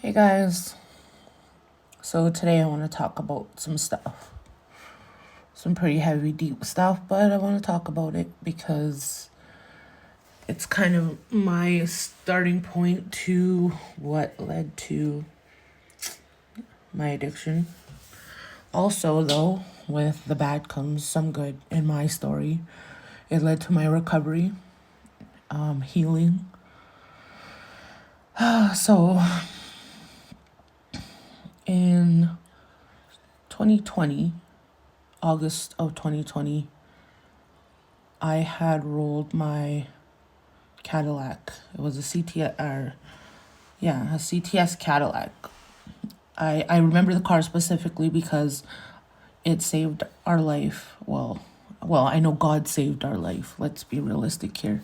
Hey guys, so today I want to talk about some stuff. Some pretty heavy, deep stuff, but I want to talk about it because it's kind of my starting point to what led to my addiction. Also, though, with the bad comes some good in my story. It led to my recovery, healing. So, in 2020, August of 2020, I had rolled my Cadillac. It was a CTS Cadillac. I remember the car specifically because it saved our life. Well, I know God saved our life. Let's be realistic here.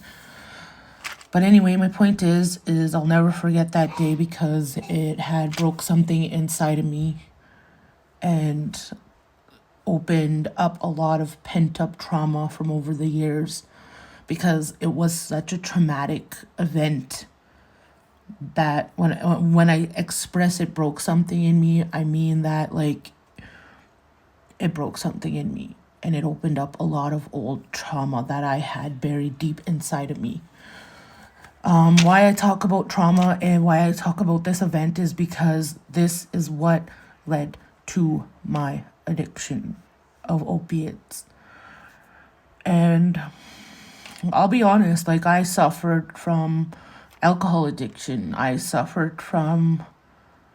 But anyway, my point is I'll never forget that day because it had broke something inside of me and opened up a lot of pent-up trauma from over the years because it was such a traumatic event that when I express it broke something in me, I mean that like it broke something in me and it opened up a lot of old trauma that I had buried deep inside of me. Why I talk about trauma and why I talk about this event is because this is what led to my addiction of opiates. And I'll be honest, like I suffered from alcohol addiction. I suffered from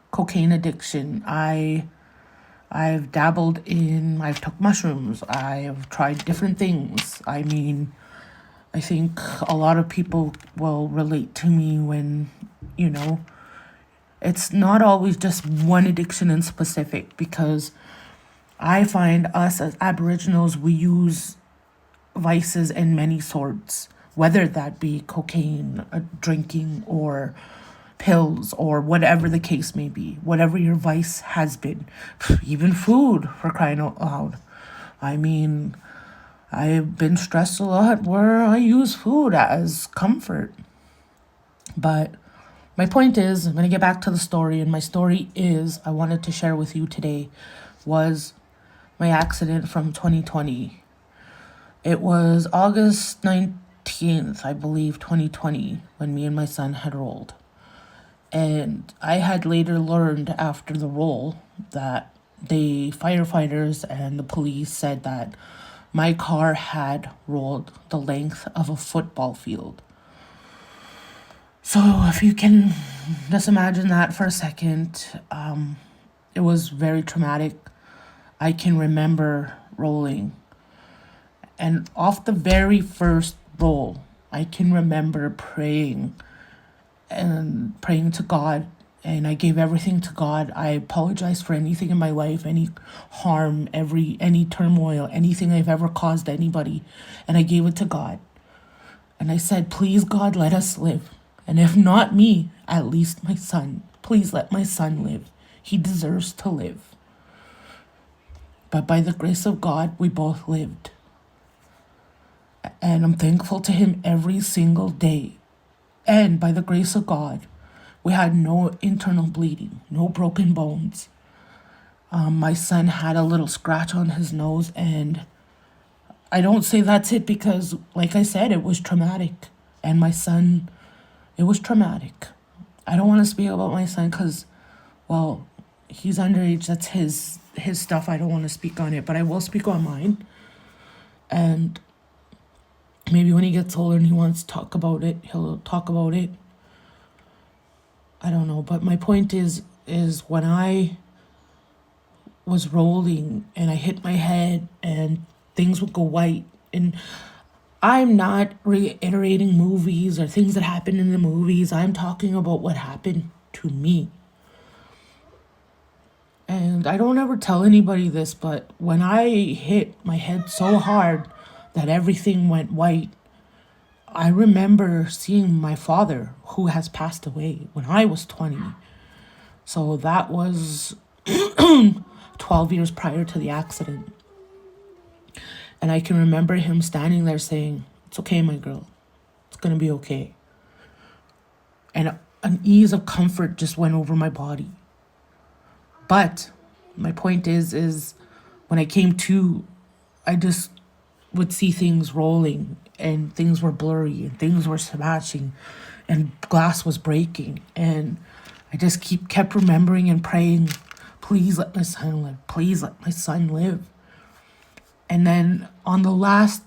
cocaine addiction. I've dabbled in, I've took mushrooms. I've tried different things. I mean, I think a lot of people will relate to me when, it's not always just one addiction in specific because I find us as Aboriginals, we use vices in many sorts, whether that be cocaine, drinking, or pills, or whatever the case may be, whatever your vice has been, even food, for crying out loud. I mean, I've been stressed a lot where I use food as comfort. But my point is, I'm going to get back to the story, and my story is, I wanted to share with you today, was my accident from 2020. It was August 19th, I believe, 2020, when me and my son had rolled. And I had later learned after the roll that the firefighters and the police said that my car had rolled the length of a football field. So if you can just imagine that for a second, it was very traumatic. I can remember rolling. And off the very first roll, I can remember praying to God, and I gave everything to God. I apologized for anything in my life, any harm, any turmoil, anything I've ever caused anybody, and I gave it to God. And I said, please, God, let us live. And if not me, at least my son. Please let my son live. He deserves to live. But by the grace of God, we both lived. And I'm thankful to him every single day. And by the grace of God, we had no internal bleeding, no broken bones. My son had a little scratch on his nose, and I don't say that's it because, like I said, it was traumatic. And my son, it was traumatic. I don't want to speak about my son because, well, he's underage. That's his stuff. I don't want to speak on it, but I will speak on mine. And maybe when he gets older and he wants to talk about it, he'll talk about it. I don't know. But my point is when I was rolling and I hit my head and things would go white, and I'm not reiterating movies or things that happen in the movies. I'm talking about what happened to me. And I don't ever tell anybody this, but when I hit my head so hard that everything went white, I remember seeing my father, who has passed away, when I was 20. So that was 12 years prior to the accident. And I can remember him standing there saying, "It's okay, my girl. It's going to be okay." And an ease of comfort just went over my body. But my point is when I came to, I just would see things rolling and things were blurry and things were smashing and glass was breaking. And I just kept remembering and praying, please let my son live. Please let my son live. And then on the last,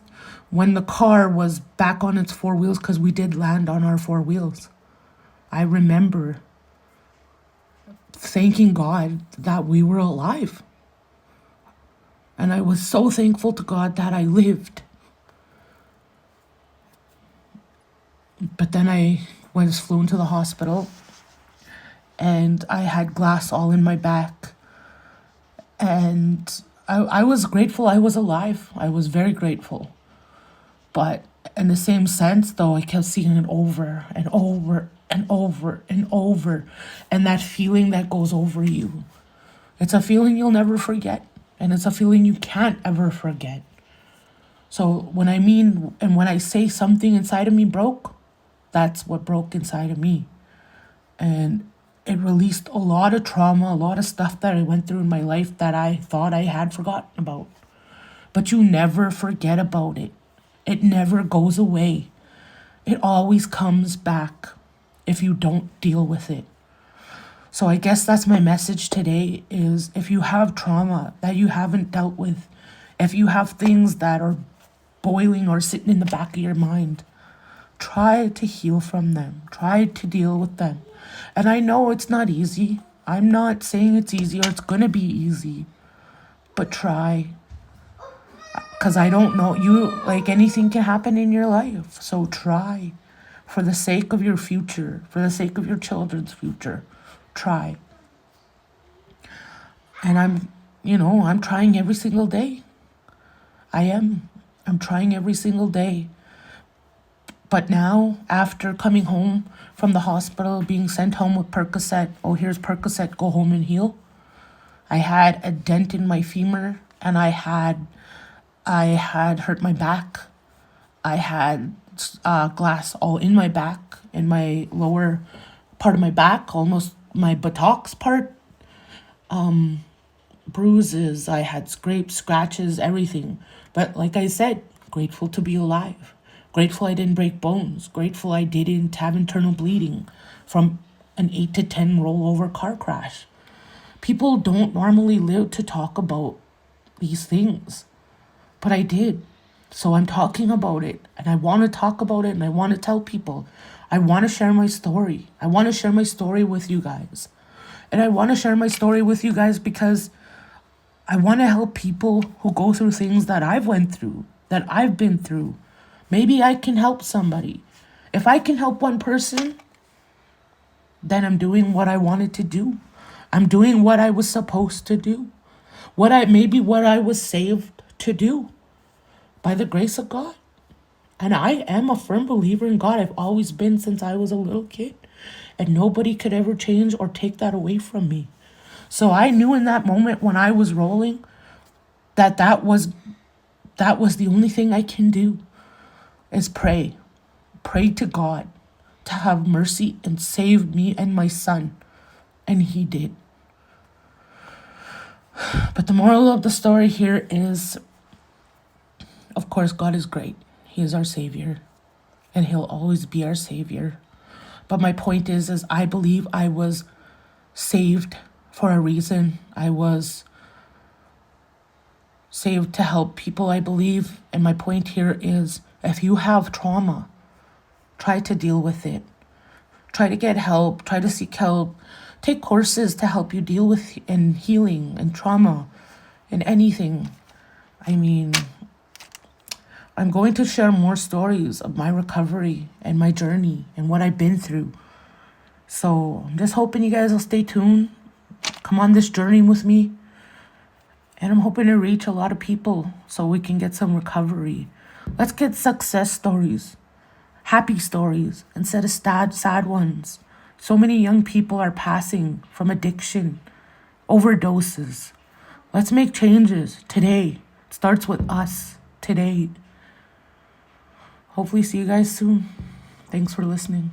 when the car was back on its four wheels, because we did land on our four wheels, I remember thanking God that we were alive. And I was so thankful to God that I lived. But then I was flown to the hospital and I had glass all in my back. And I was grateful I was alive. I was very grateful. But in the same sense, though, I kept seeing it over and over and over and over. And that feeling that goes over you, it's a feeling you'll never forget. And it's a feeling you can't ever forget. So when I say something inside of me broke, that's what broke inside of me. And it released a lot of trauma, a lot of stuff that I went through in my life that I thought I had forgotten about. But you never forget about it. It never goes away. It always comes back if you don't deal with it. So I guess that's my message today is if you have trauma that you haven't dealt with, if you have things that are boiling or sitting in the back of your mind, try to heal from them. Try to deal with them. And I know it's not easy. I'm not saying it's easy or it's going to be easy. But try. Because I don't know. Anything can happen in your life. So try. For the sake of your future. For the sake of your children's future. Try. And I'm trying every single day. I am. I'm trying every single day. But now, after coming home from the hospital, being sent home with Percocet, here's Percocet, go home and heal. I had a dent in my femur, and I had hurt my back. I had glass all in my back, in my lower part of my back, almost my buttocks part. Bruises, I had scrapes, scratches, everything. But like I said, grateful to be alive. Grateful I didn't break bones. Grateful I didn't have internal bleeding from an 8 to 10 rollover car crash. People don't normally live to talk about these things, but I did. So I'm talking about it, and I want to talk about it, and I want to tell people. I want to share my story. I want to share my story with you guys. And I want to share my story with you guys because I want to help people who go through things that I've went through, that I've been through. Maybe I can help somebody. If I can help one person, then I'm doing what I wanted to do. I'm doing what I was supposed to do. What I was saved to do by the grace of God. And I am a firm believer in God. I've always been since I was a little kid. And nobody could ever change or take that away from me. So I knew in that moment when I was rolling that was the only thing I can do. Is pray. Pray to God to have mercy and save me and my son. And he did. But the moral of the story here is, of course, God is great. He is our Savior. And He'll always be our Savior. But my point is I believe I was saved for a reason. I was saved to help people, I believe. And my point here is, if you have trauma, try to deal with it. Try to get help. Try to seek help. Take courses to help you deal with and healing and trauma and anything. I'm going to share more stories of my recovery and my journey and what I've been through. So I'm just hoping you guys will stay tuned. Come on this journey with me. And I'm hoping to reach a lot of people so we can get some recovery. Let's get success stories, happy stories, instead of sad ones. So many young people are passing from addiction, overdoses. Let's make changes today. It starts with us today. Hopefully see you guys soon. Thanks for listening.